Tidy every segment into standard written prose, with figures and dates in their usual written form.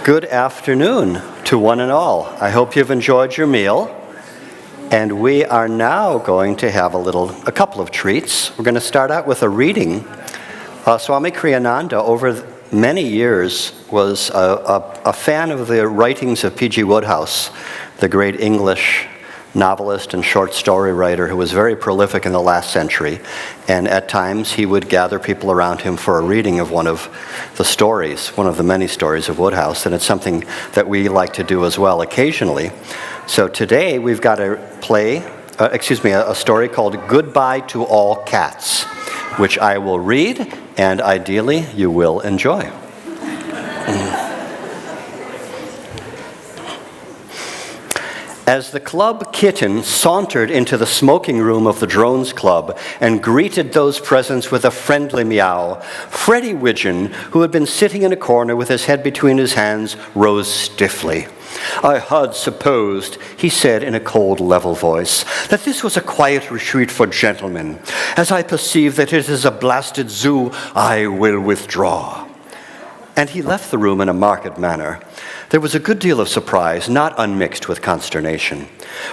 Good afternoon to one and all. I hope you've enjoyed your meal. And we are now going to have a couple of treats. We're going to start out with a reading. Swami Kriyananda, over many years, was a fan of the writings of PG Wodehouse, the great English novelist and short story writer who was very prolific in the last century. And at times he would gather people around him for a reading of one of the stories, one of the many stories of Wodehouse. And it's something that we like to do as well occasionally. So today we've got a story called Goodbye to All Cats, which I will read, and ideally you will enjoy. As the club kitten sauntered into the smoking room of the Drones Club and greeted those present with a friendly meow, Freddie Widgeon, who had been sitting in a corner with his head between his hands, rose stiffly. "I had supposed," he said in a cold, level voice, "that this was a quiet retreat for gentlemen. As I perceive that it is a blasted zoo, I will withdraw." And he left the room in a marked manner. There was a good deal of surprise, not unmixed with consternation.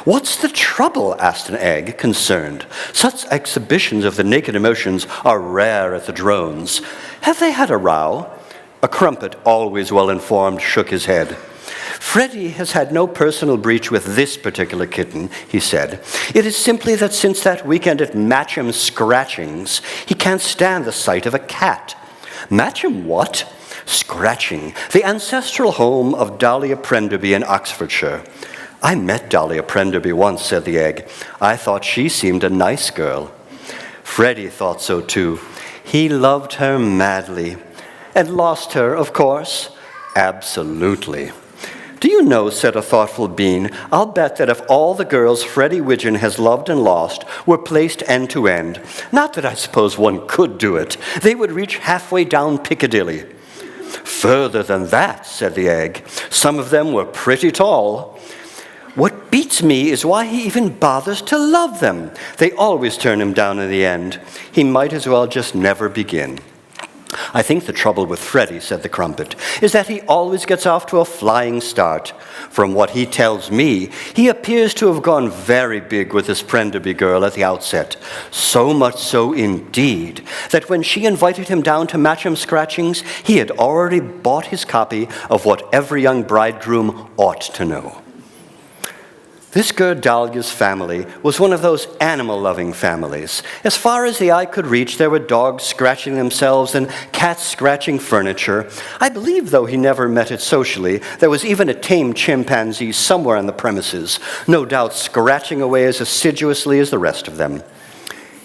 "What's the trouble?" asked an egg, concerned. "Such exhibitions of the naked emotions are rare at the Drones. Have they had a row?" A crumpet, always well-informed, shook his head. "Freddie has had no personal breach with this particular kitten," he said. "It is simply that since that weekend at Matcham Scratchings, he can't stand the sight of a cat." "Matcham what?" "Scratching, the ancestral home of Dahlia Prenderby in Oxfordshire." "I met Dahlia Prenderby once," said the egg. "I thought she seemed a nice girl." Freddie thought so too. He loved her madly. "And lost her, of course?" "Absolutely." "Do you know," said a thoughtful bean, "I'll bet that if all the girls Freddie Widgeon has loved and lost were placed end to end, not that I suppose one could do it, they would reach halfway down Piccadilly." "Further than that," said the egg. "Some of them were pretty tall." "What beats me is why he even bothers to love them. They always turn him down in the end. He might as well just never begin." "I think the trouble with Freddie," said the crumpet, "is that he always gets off to a flying start. From what he tells me, he appears to have gone very big with this Prenderby girl at the outset. So much so, indeed, that when she invited him down to Matcham Scratchings, he had already bought his copy of What Every Young Bridegroom Ought to Know." This girl Dahlia's family was one of those animal-loving families. As far as the eye could reach, there were dogs scratching themselves and cats scratching furniture. I believe, though he never met it socially, there was even a tame chimpanzee somewhere on the premises, no doubt scratching away as assiduously as the rest of them.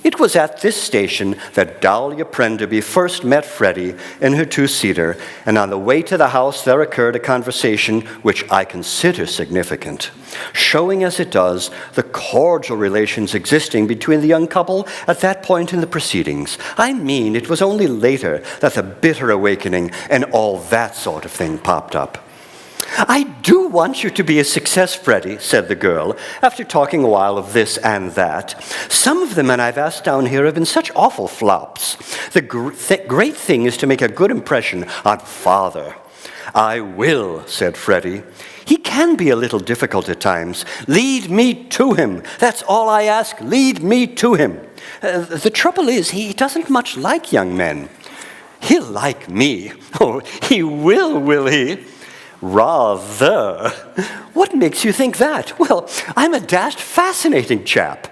It was at this station that Dahlia Prenderby first met Freddie in her two-seater, and on the way to the house there occurred a conversation which I consider significant, showing as it does the cordial relations existing between the young couple at that point in the proceedings. I mean, it was only later that the bitter awakening and all that sort of thing popped up. "I do want you to be a success, Freddie," said the girl, after talking a while of this and that. "Some of the men I've asked down here have been such awful flops. The great thing is to make a good impression on Father." "I will," said Freddie. "He can be a little difficult at times. Lead me to him. That's all I ask. Lead me to him. The trouble is, he doesn't much like young men." "He'll like me." "Oh, he will he?" "Rather." "What makes you think that?" "Well, I'm a dashed fascinating chap."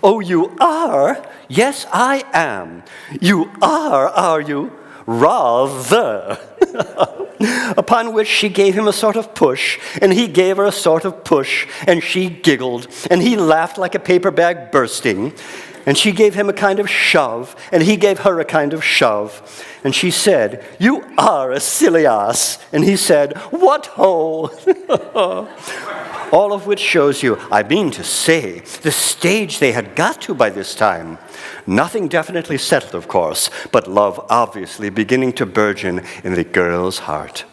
"Oh, you are?" "Yes, I am." "You are you?" "Rather." Upon which she gave him a sort of push, and he gave her a sort of push, and she giggled, and he laughed like a paper bag bursting. And she gave him a kind of shove, and he gave her a kind of shove. And she said, "You are a silly ass." And he said, "What ho!" All of which shows you, I mean to say, the stage they had got to by this time. Nothing definitely settled, of course, but love obviously beginning to burgeon in the girl's heart.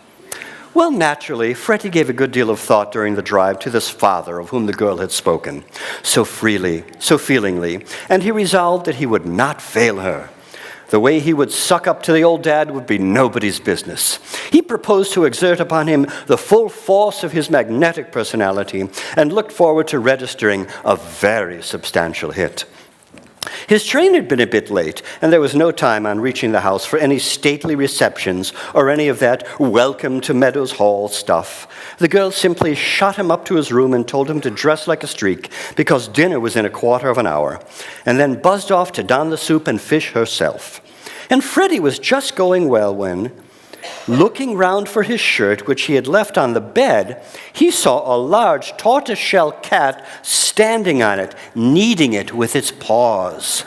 Well, naturally, Freddie gave a good deal of thought during the drive to this father of whom the girl had spoken, so freely, so feelingly, and he resolved that he would not fail her. The way he would suck up to the old dad would be nobody's business. He proposed to exert upon him the full force of his magnetic personality and looked forward to registering a very substantial hit. His train had been a bit late, and there was no time on reaching the house for any stately receptions or any of that welcome to Meadows Hall stuff. The girl simply shot him up to his room and told him to dress like a streak because dinner was in a quarter of an hour, and then buzzed off to don the soup and fish herself. And Freddie was just going well when, looking round for his shirt, which he had left on the bed, he saw a large tortoiseshell cat standing on it, kneading it with its paws.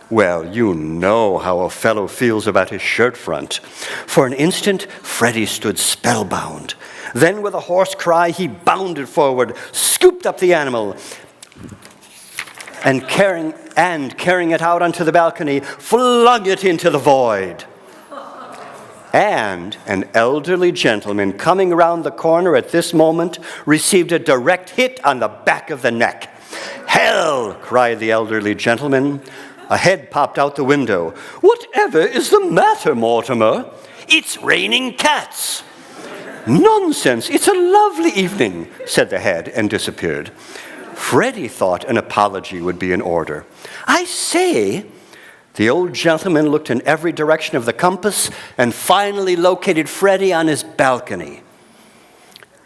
Well, you know how a fellow feels about his shirt front. For an instant, Freddie stood spellbound. Then, with a hoarse cry, he bounded forward, scooped up the animal, and carrying it out onto the balcony, flung it into the void. And an elderly gentleman coming around the corner at this moment received a direct hit on the back of the neck. "Hell!" cried the elderly gentleman. A head popped out the window. "Whatever is the matter, Mortimer?" "It's raining cats." "Nonsense, it's a lovely evening," said the head and disappeared. Freddie thought an apology would be in order. "I say," the old gentleman looked in every direction of the compass and finally located Freddie on his balcony.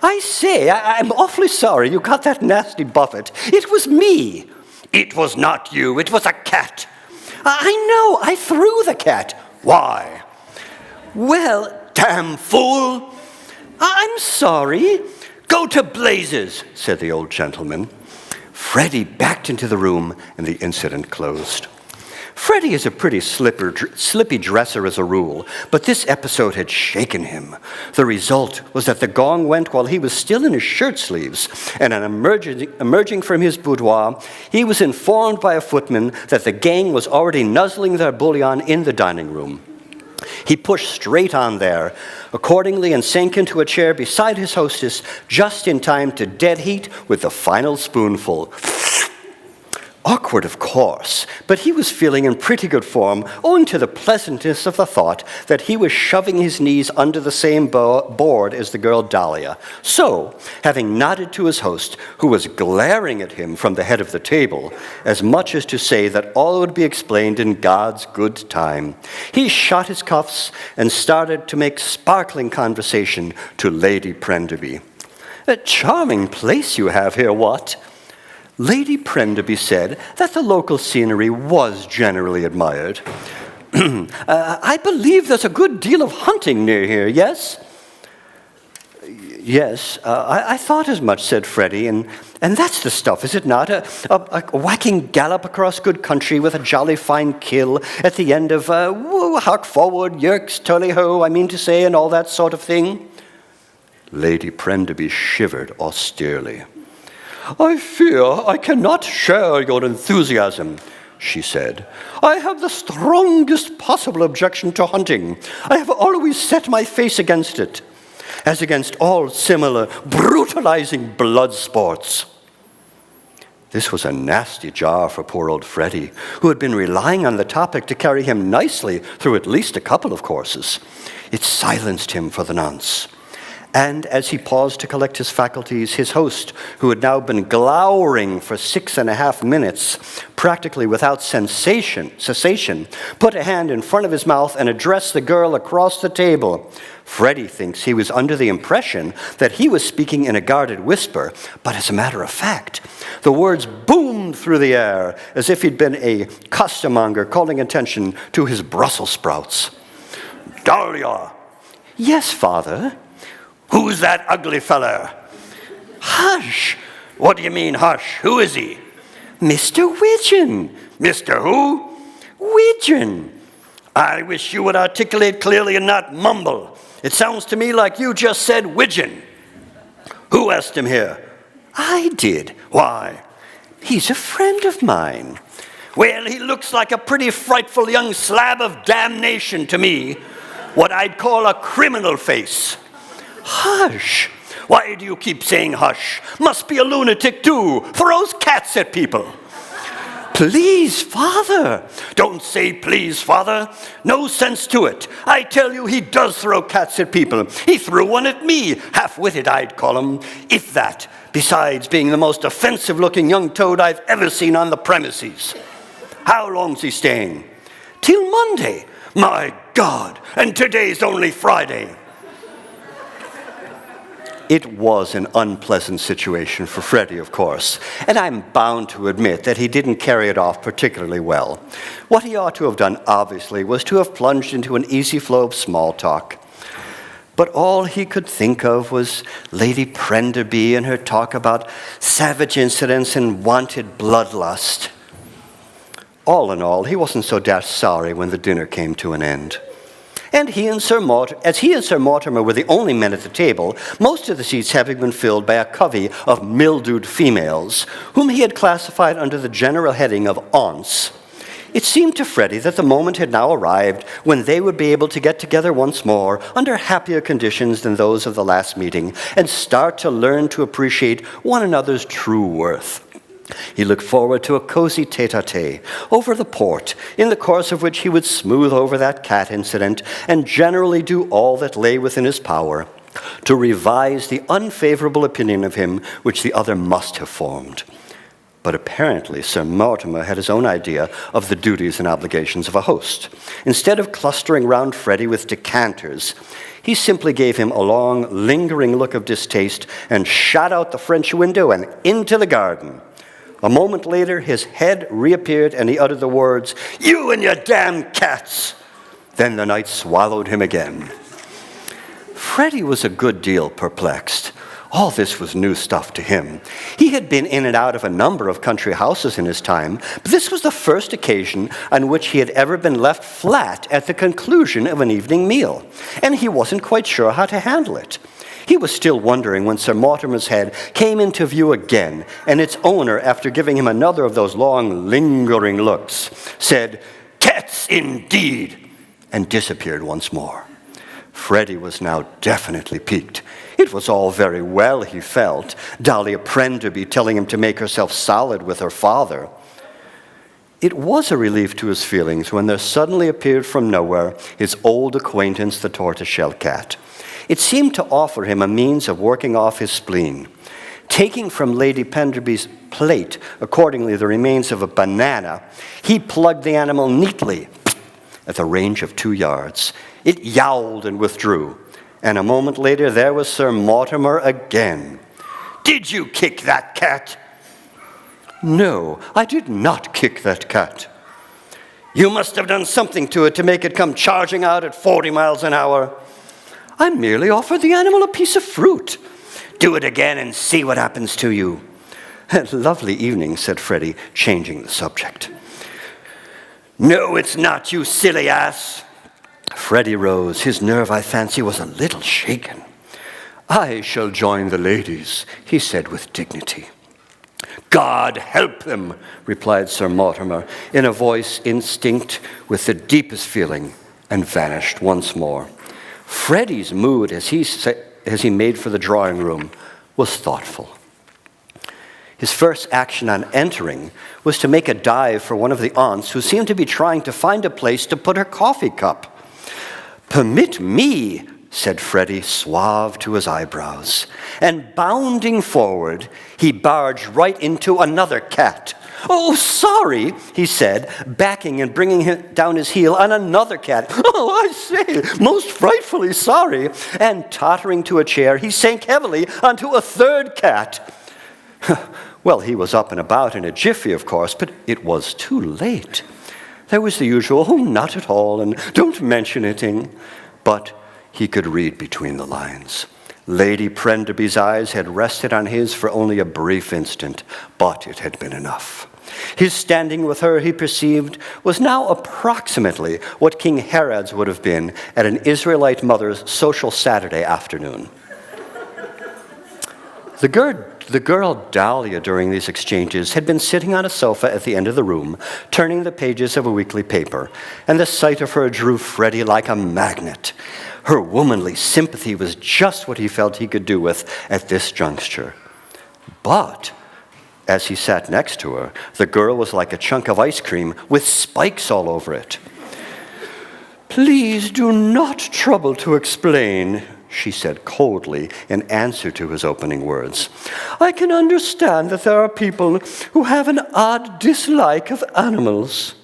"I say, I'm awfully sorry you got that nasty buffet. It was me." "It was not you, it was a cat." "I know, I threw the cat." "Why?" "Well, damn fool." "I'm sorry." "Go to blazes," said the old gentleman. Freddie backed into the room and the incident closed. Freddie is a pretty slippy dresser as a rule, but this episode had shaken him. The result was that the gong went while he was still in his shirt sleeves, and on emerging from his boudoir, he was informed by a footman that the gang was already nuzzling their bullion in the dining room. He pushed straight on there, accordingly, and sank into a chair beside his hostess just in time to dead heat with the final spoonful. Awkward, of course, but he was feeling in pretty good form owing to the pleasantness of the thought that he was shoving his knees under the same board as the girl Dahlia. So, having nodded to his host, who was glaring at him from the head of the table, as much as to say that all would be explained in God's good time, he shot his cuffs and started to make sparkling conversation to Lady Prenderby. "A charming place you have here, what?" Lady Prenderby said that the local scenery was generally admired. I believe there's a good deal of hunting near here, yes?" "Yes, I thought as much," said Freddie, and that's the stuff, is it not? A whacking gallop across good country with a jolly fine kill at the end of, hark forward, yerks, tally-ho, I mean to say, and all that sort of thing." Lady Prenderby shivered austerely. "I fear I cannot share your enthusiasm," she said. "I have the strongest possible objection to hunting. I have always set my face against it, as against all similar brutalizing blood sports." This was a nasty jar for poor old Freddie, who had been relying on the topic to carry him nicely through at least a couple of courses. It silenced him for the nonce. And as he paused to collect his faculties, his host, who had now been glowering for 6.5 minutes, practically without cessation, put a hand in front of his mouth and addressed the girl across the table. Freddie thinks he was under the impression that he was speaking in a guarded whisper, but as a matter of fact, the words boomed through the air as if he'd been a costermonger calling attention to his Brussels sprouts. "Dahlia!" "Yes, Father?" "Who's that ugly feller?" "Hush!" "What do you mean, hush? Who is he?" "Mr. Widgeon." "Mr. who?" "Widgeon." "I wish you would articulate clearly and not mumble. It sounds to me like you just said Widgeon." "Who asked him here?" "I did." "Why?" "He's a friend of mine." "Well, he looks like a pretty frightful young slab of damnation to me. What I'd call a criminal face." "Hush!" "Why do you keep saying hush? Must be a lunatic too. Throws cats at people." "Please, Father." "Don't say please, Father. No sense to it. I tell you, he does throw cats at people. He threw one at me. Half-witted, I'd call him, if that. Besides being the most offensive-looking young toad I've ever seen on the premises." "How long's he staying?" "Till Monday." "My God, and today's only Friday." It was an unpleasant situation for Freddie, of course, and I'm bound to admit that he didn't carry it off particularly well. What he ought to have done, obviously, was to have plunged into an easy flow of small talk. But all he could think of was Lady Prenderby and her talk about savage incidents and wanted bloodlust. All in all, he wasn't so dashed sorry when the dinner came to an end. And he and Sir Mortimer were the only men at the table, most of the seats having been filled by a covey of mildewed females, whom he had classified under the general heading of aunts. It seemed to Freddie that the moment had now arrived when they would be able to get together once more under happier conditions than those of the last meeting and start to learn to appreciate one another's true worth. He looked forward to a cozy tete-a-tete over the port, in the course of which he would smooth over that cat incident and generally do all that lay within his power to revise the unfavorable opinion of him which the other must have formed. But apparently Sir Mortimer had his own idea of the duties and obligations of a host. Instead of clustering round Freddie with decanters, he simply gave him a long, lingering look of distaste and shot out the French window and into the garden. A moment later, his head reappeared and he uttered the words, "You and your damn cats!" Then the night swallowed him again. Freddie was a good deal perplexed. All this was new stuff to him. He had been in and out of a number of country houses in his time, but this was the first occasion on which he had ever been left flat at the conclusion of an evening meal, and he wasn't quite sure how to handle it. He was still wondering when Sir Mortimer's head came into view again, and its owner, after giving him another of those long, lingering looks, said, "Cats indeed," and disappeared once more. Freddie was now definitely piqued. It was all very well, he felt, Dahlia Prenderby telling him to make herself solid with her father. It was a relief to his feelings when there suddenly appeared from nowhere his old acquaintance, the Tortoiseshell Cat. It seemed to offer him a means of working off his spleen. Taking from Lady Prenderby's plate, accordingly, the remains of a banana, he plugged the animal neatly at the range of 2 yards. It yowled and withdrew, and a moment later there was Sir Mortimer again. "Did you kick that cat?" "No, I did not kick that cat." "You must have done something to it to make it come charging out at 40 miles an hour. "I merely offered the animal a piece of fruit." "Do it again and see what happens to you." "Lovely evening," said Freddie, changing the subject. "No, it's not, you silly ass." Freddie rose. His nerve, I fancy, was a little shaken. "I shall join the ladies," he said with dignity. "God help them," replied Sir Mortimer, in a voice instinct with the deepest feeling, and vanished once more. Freddie's mood, as he made for the drawing room, was thoughtful. His first action on entering was to make a dive for one of the aunts who seemed to be trying to find a place to put her coffee cup. "Permit me," said Freddie, suave to his eyebrows. And bounding forward, he barged right into another cat. "Oh, sorry," he said, backing and bringing down his heel on another cat. "Oh, I say, most frightfully sorry." And tottering to a chair, he sank heavily onto a third cat. Well, he was up and about in a jiffy, of course, but it was too late. There was the usual, "Oh, not at all," and "Don't mention it," but he could read between the lines. Lady Prenderby's eyes had rested on his for only a brief instant, but it had been enough. His standing with her, he perceived, was now approximately what King Herod's would have been at an Israelite mother's social Saturday afternoon. The girl Dahlia, during these exchanges, had been sitting on a sofa at the end of the room, turning the pages of a weekly paper, and the sight of her drew Freddie like a magnet. Her womanly sympathy was just what he felt he could do with at this juncture. But As he sat next to her, the girl was like a chunk of ice cream with spikes all over it. "Please do not trouble to explain," she said coldly in answer to his opening words. "I can understand that there are people who have an odd dislike of animals."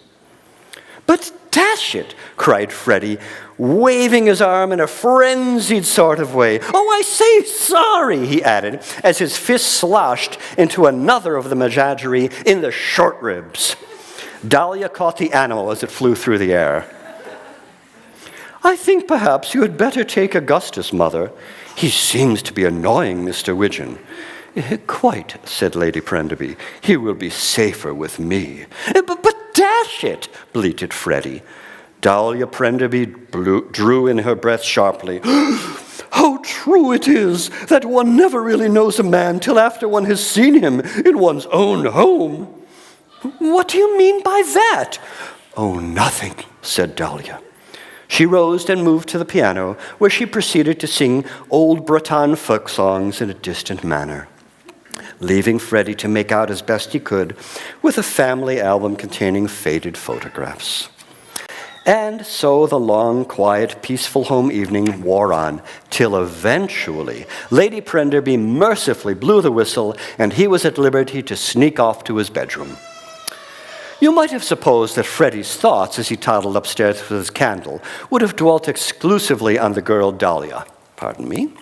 "But dash it," cried Freddie, waving his arm in a frenzied sort of way. "Oh, I say sorry," he added, as his fist sloshed into another of the menagerie in the short ribs. Dahlia caught the animal as it flew through the air. "I think perhaps you had better take Augustus, Mother. He seems to be annoying Mr. Widgeon." "Quite," said Lady Prenderby. "He will be safer with me." But dash it," bleated Freddie. Dahlia Prenderby drew in her breath sharply. "How true it is that one never really knows a man till after one has seen him in one's own home." "What do you mean by that?" "Oh, nothing," said Dahlia. She rose and moved to the piano, where she proceeded to sing old Breton folk songs in a distant manner, leaving Freddie to make out as best he could with a family album containing faded photographs. And so the long, quiet, peaceful home evening wore on, till eventually Lady Prenderby mercifully blew the whistle, and he was at liberty to sneak off to his bedroom. You might have supposed that Freddie's thoughts, as he toddled upstairs with his candle, would have dwelt exclusively on the girl Dahlia. Pardon me.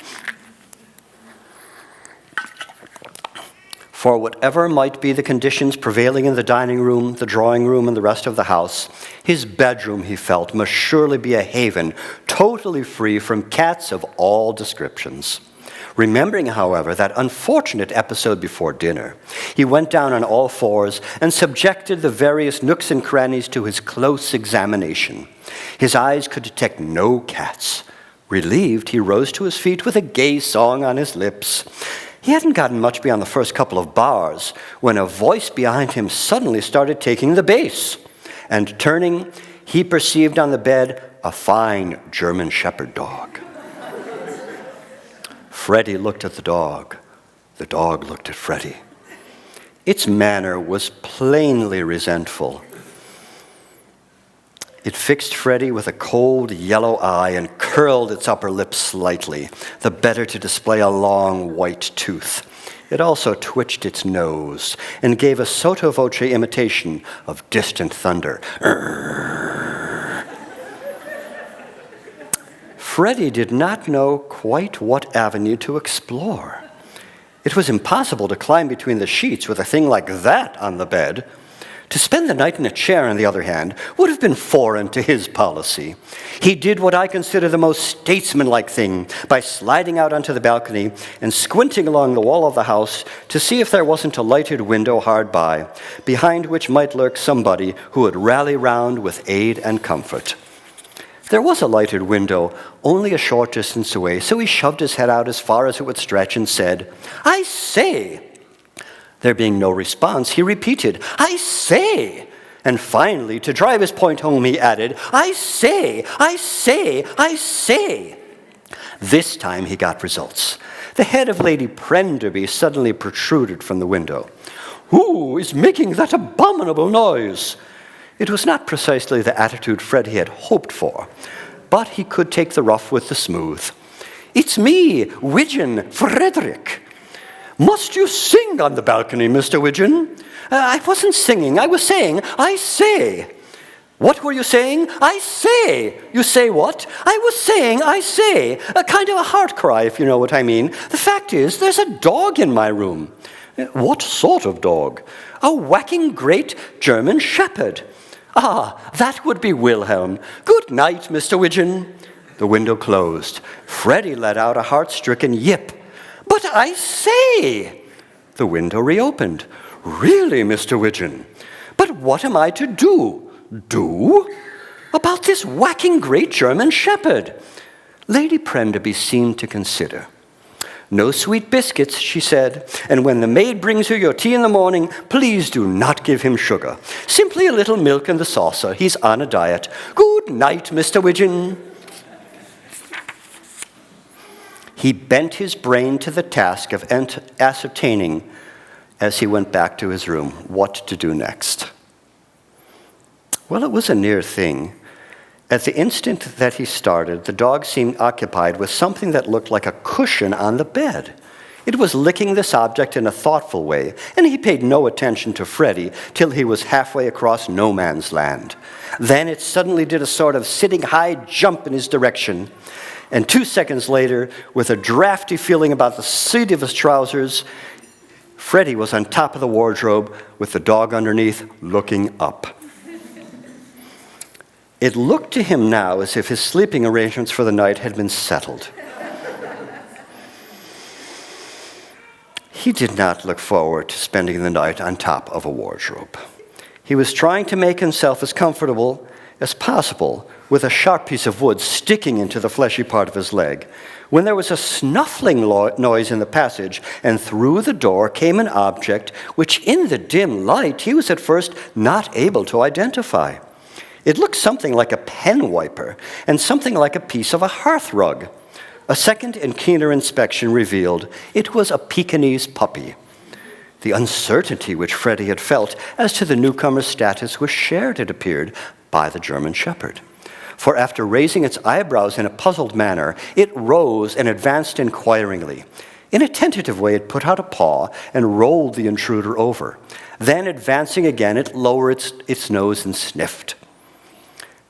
For whatever might be the conditions prevailing in the dining room, the drawing room, and the rest of the house, his bedroom, he felt, must surely be a haven totally free from cats of all descriptions. Remembering, however, that unfortunate episode before dinner, he went down on all fours and subjected the various nooks and crannies to his close examination. His eyes could detect no cats. Relieved, he rose to his feet with a gay song on his lips. He hadn't gotten much beyond the first couple of bars when a voice behind him suddenly started taking the bass. And turning, he perceived on the bed a fine German shepherd dog. Freddie looked at the dog. The dog looked at Freddie. Its manner was plainly resentful. It fixed Freddie with a cold yellow eye and curled its upper lip slightly, the better to display a long white tooth. It also twitched its nose and gave a sotto voce imitation of distant thunder. Freddie did not know quite what avenue to explore. It was impossible to climb between the sheets with a thing like that on the bed. To spend the night in a chair, on the other hand, would have been foreign to his policy. He did what I consider the most statesmanlike thing by sliding out onto the balcony and squinting along the wall of the house to see if there wasn't a lighted window hard by, behind which might lurk somebody who would rally round with aid and comfort. There was a lighted window only a short distance away, so he shoved his head out as far as it would stretch and said, "I say." There being no response, he repeated, "I say." And finally, to drive his point home, he added, "I say, I say, I say." This time he got results. The head of Lady Prenderby suddenly protruded from the window. "Who is making that abominable noise?" It was not precisely the attitude Freddie had hoped for, but he could take the rough with the smooth. "It's me, Widgeon, Frederick." "Must you sing on the balcony, Mr. Widgeon?" "I wasn't singing. I was saying, I say." "What were you saying?" "I say." "You say what?" "I was saying, I say." A kind of a heart cry, if you know what I mean. The fact is, there's a dog in my room. "What sort of dog?" "A whacking great German shepherd." "Ah, that would be Wilhelm. Good night, Mr. Widgeon." The window closed. Freddie let out a heart-stricken yip. "But I say!" The window reopened. "Really, Mr. Widgeon? But what am I to do?" "Do? About this whacking great German shepherd?" Lady Prenderby seemed to consider. "No sweet biscuits," she said, "and when the maid brings you your tea in the morning, please do not give him sugar. Simply a little milk in the saucer. He's on a diet. Good night, Mr. Widgeon." He bent his brain to the task of ascertaining as he went back to his room what to do next. Well, it was a near thing. At the instant that he started, the dog seemed occupied with something that looked like a cushion on the bed. It was licking this object in a thoughtful way, and he paid no attention to Freddie till he was halfway across no man's land. Then it suddenly did a sort of sitting high jump in his direction, and 2 seconds later, with a drafty feeling about the seat of his trousers, Freddie was on top of the wardrobe with the dog underneath, looking up. It looked to him now as if his sleeping arrangements for the night had been settled. He did not look forward to spending the night on top of a wardrobe. He was trying to make himself as comfortable as possible with a sharp piece of wood sticking into the fleshy part of his leg, when there was a snuffling noise in the passage, and through the door came an object which in the dim light he was at first not able to identify. It looked something like a pen wiper and something like a piece of a hearth rug. A second and keener inspection revealed it was a Pekingese puppy. The uncertainty which Freddie had felt as to the newcomer's status was shared, it appeared, by the German shepherd. For after raising its eyebrows in a puzzled manner, it rose and advanced inquiringly. In a tentative way, it put out a paw and rolled the intruder over. Then, advancing again, it lowered its nose and sniffed.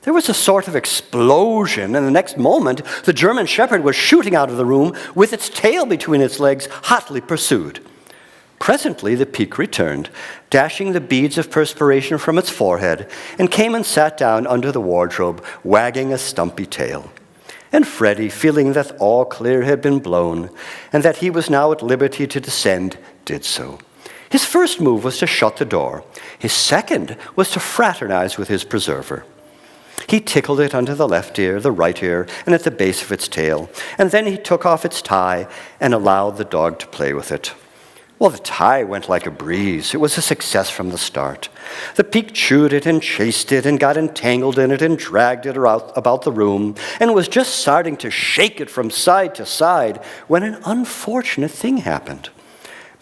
There was a sort of explosion, and the next moment, the German shepherd was shooting out of the room with its tail between its legs, hotly pursued. Presently, the Peke returned, dashing the beads of perspiration from its forehead, and came and sat down under the wardrobe, wagging a stumpy tail. And Freddie, feeling that all clear had been blown, and that he was now at liberty to descend, did so. His first move was to shut the door. His second was to fraternize with his preserver. He tickled it under the left ear, the right ear, and at the base of its tail, and then he took off its tie and allowed the dog to play with it. Well, the tie went like a breeze. It was a success from the start. The Peke chewed it and chased it and got entangled in it and dragged it about the room and was just starting to shake it from side to side when an unfortunate thing happened.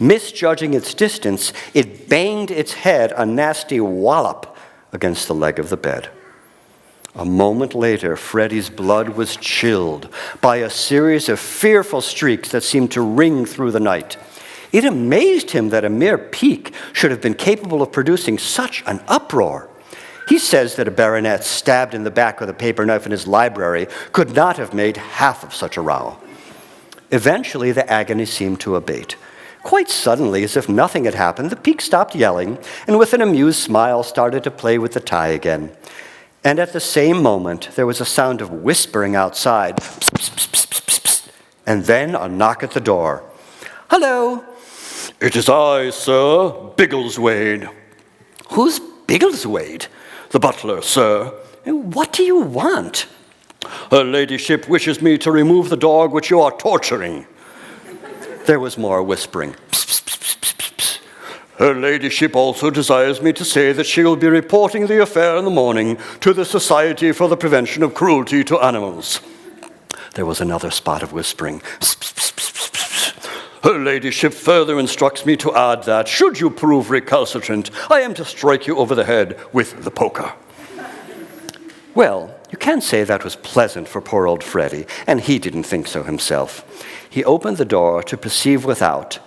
Misjudging its distance, it banged its head a nasty wallop against the leg of the bed. A moment later, Freddie's blood was chilled by a series of fearful streaks that seemed to ring through the night. It amazed him that a mere Peke should have been capable of producing such an uproar. He says that a baronet stabbed in the back with a paper knife in his library could not have made half of such a row. Eventually, the agony seemed to abate. Quite suddenly, as if nothing had happened, the Peke stopped yelling and with an amused smile started to play with the tie again. And at the same moment, there was a sound of whispering outside, psst, psst, psst, psst, psst, and then a knock at the door. "Hello." "It is I, sir, Biggleswade." "Who's Biggleswade?" "The butler, sir." "What do you want?" "Her ladyship wishes me to remove the dog which you are torturing." There was more whispering. Psst, psst, psst, psst, psst, psst. "Her ladyship also desires me to say that she will be reporting the affair in the morning to the Society for the Prevention of Cruelty to Animals." There was another spot of whispering. Psst, psst, psst, psst, psst, psst. "Her ladyship further instructs me to add that, should you prove recalcitrant, I am to strike you over the head with the poker." Well, you can't say that was pleasant for poor old Freddie, and he didn't think so himself. He opened the door to perceive without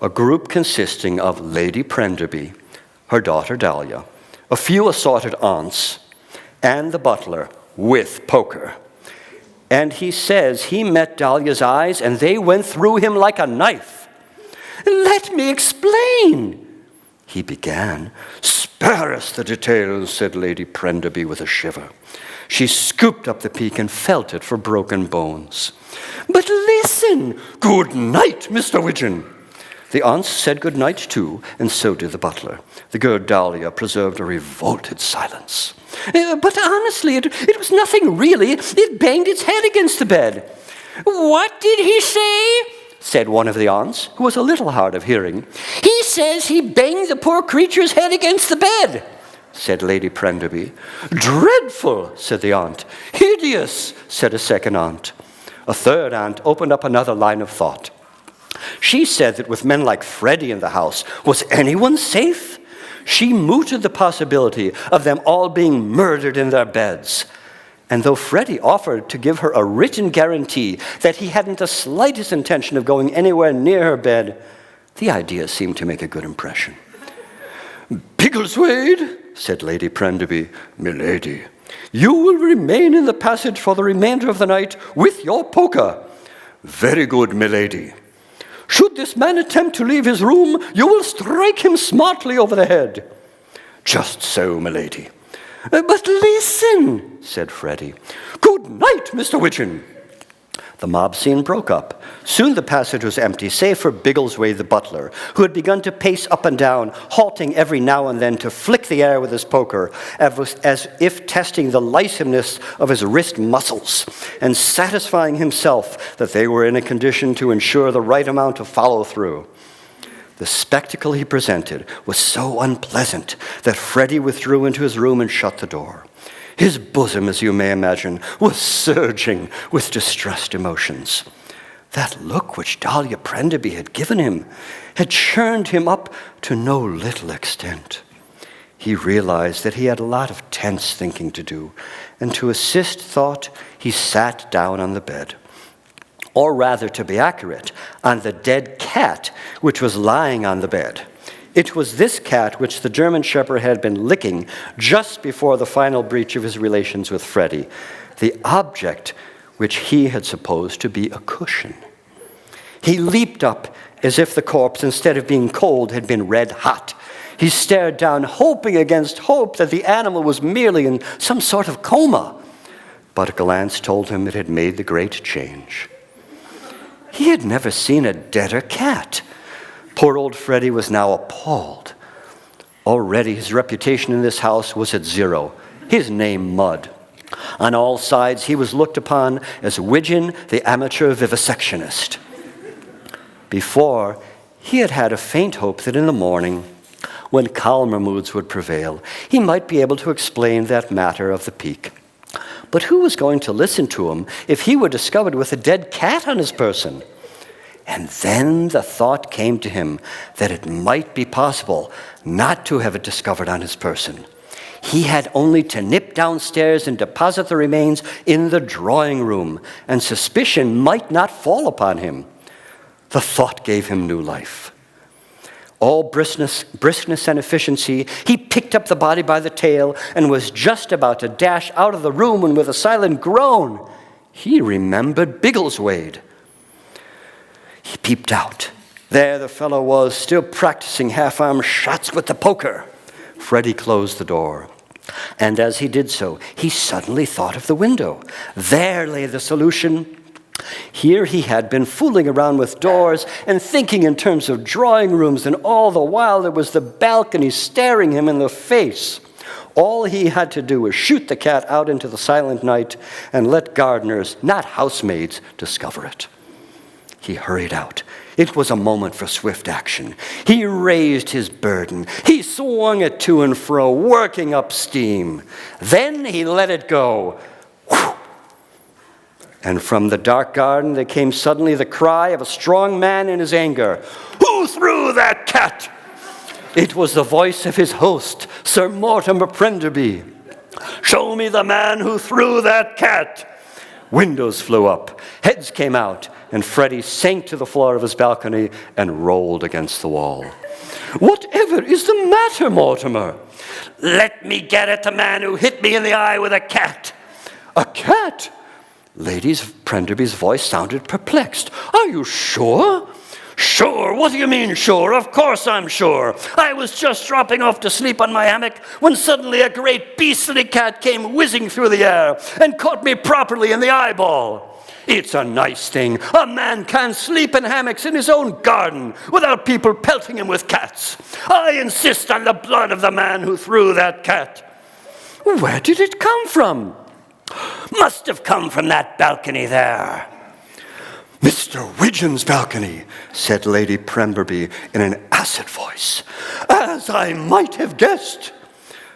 a group consisting of Lady Prenderby, her daughter Dahlia, a few assorted aunts, and the butler with poker. And he says he met Dahlia's eyes and they went through him like a knife. "Let me explain," he began. "Spare us the details," said Lady Prenderby with a shiver. She scooped up the Peke and felt it for broken bones. "But listen." "Good night, Mr. Widgeon." The aunts said good night too, and so did the butler. The good Dahlia preserved a revolted silence. "But honestly, it was nothing really. It banged its head against the bed." "What did he say?" said one of the aunts, who was a little hard of hearing. "He says he banged the poor creature's head against the bed," said Lady Prenderby. "Dreadful," said the aunt. "Hideous," said a second aunt. A third aunt opened up another line of thought. She said that with men like Freddie in the house, was anyone safe? She mooted the possibility of them all being murdered in their beds. And though Freddie offered to give her a written guarantee that he hadn't the slightest intention of going anywhere near her bed, the idea seemed to make a good impression. "Biggleswade," said Lady Prenderby, "milady, you will remain in the passage for the remainder of the night with your poker." "Very good, milady." "Should this man attempt to leave his room, you will strike him smartly over the head." "Just so, milady." "But listen," said Freddie. "Good night, Mr. Widgeon." The mob scene broke up. Soon the passage was empty, save for Biggleswade the butler, who had begun to pace up and down, halting every now and then to flick the air with his poker, as if testing the licenseness of his wrist muscles, and satisfying himself that they were in a condition to ensure the right amount of follow-through. The spectacle he presented was so unpleasant that Freddie withdrew into his room and shut the door. His bosom, as you may imagine, was surging with distressed emotions. That look which Dahlia Prenderby had given him had churned him up to no little extent. He realized that he had a lot of tense thinking to do, and to assist thought, he sat down on the bed. Or rather, to be accurate, on the dead cat which was lying on the bed. It was this cat which the German Shepherd had been licking just before the final breach of his relations with Freddie, the object which he had supposed to be a cushion. He leaped up as if the corpse, instead of being cold, had been red hot. He stared down, hoping against hope that the animal was merely in some sort of coma. But a glance told him it had made the great change. He had never seen a deader cat. Poor old Freddie was now appalled. Already his reputation in this house was at zero, his name mud. On all sides he was looked upon as Widgeon, the amateur vivisectionist. Before, he had had a faint hope that in the morning, when calmer moods would prevail, he might be able to explain that matter of the peak. But who was going to listen to him if he were discovered with a dead cat on his person? And then the thought came to him that it might be possible not to have it discovered on his person. He had only to nip downstairs and deposit the remains in the drawing room, and suspicion might not fall upon him. The thought gave him new life. All briskness and efficiency, he picked up the body by the tail and was just about to dash out of the room when, with a silent groan, he remembered Biggleswade. He peeped out. There the fellow was, still practicing half-arm shots with the poker. Freddie closed the door. And as he did so, he suddenly thought of the window. There lay the solution. Here he had been fooling around with doors and thinking in terms of drawing rooms, and all the while there was the balcony staring him in the face. All he had to do was shoot the cat out into the silent night and let gardeners, not housemaids, discover it. He hurried out. It was a moment for swift action. He raised his burden. He swung it to and fro, working up steam. Then he let it go. Whew! And from the dark garden there came suddenly the cry of a strong man in his anger. "Who threw that cat?" It was the voice of his host, Sir Mortimer Prenderby. "Show me the man who threw that cat." Windows flew up, heads came out, and Freddie sank to the floor of his balcony and rolled against the wall. "Whatever is the matter, Mortimer?" "Let me get at the man who hit me in the eye with a cat." "A cat?" Lady Prenderby's voice sounded perplexed. "Are you sure?" "Sure? What do you mean, sure? Of course I'm sure. I was just dropping off to sleep on my hammock when suddenly a great beastly cat came whizzing through the air and caught me properly in the eyeball. It's a nice thing. A man can't sleep in hammocks in his own garden without people pelting him with cats. I insist on the blood of the man who threw that cat." "Where did it come from?" "Must have come from that balcony there." "Mr. Widgeon's balcony," said Lady Prenderby in an acid voice. "As I might have guessed."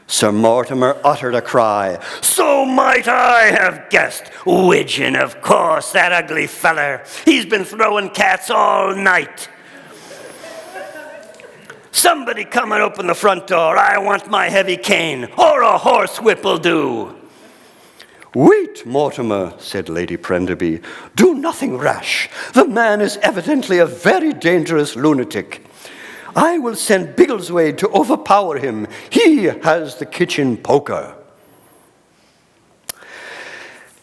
Sir Mortimer uttered a cry. So might I have guessed. Widgeon, of course, that ugly feller. He's been throwing cats all night. Somebody come and open the front door. I want my heavy cane, or a horsewhip will do. Wait, Mortimer, said Lady Prenderby. Do nothing rash. The man is evidently a very dangerous lunatic. I will send Biggleswade to overpower him. He has the kitchen poker.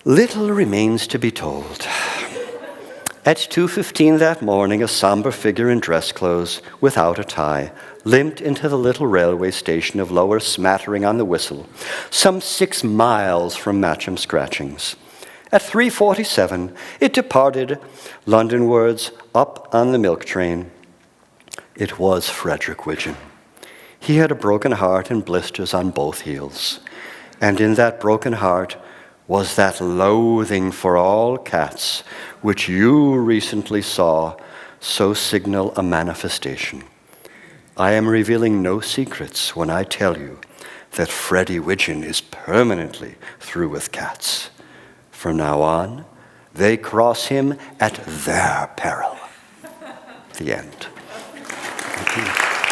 Little remains to be told. At 2:15 that morning, a somber figure in dress clothes, without a tie, limped into the little railway station of Lower Smattering on the Whistle, some 6 miles from Matcham Scratchings. At 3:47, it departed Londonwards up on the milk train. It was Frederick Widgeon. He had a broken heart and blisters on both heels. And in that broken heart was that loathing for all cats which you recently saw so signal a manifestation. I am revealing no secrets when I tell you that Freddie Widgeon is permanently through with cats. From now on, they cross him at their peril. The end. Thank you.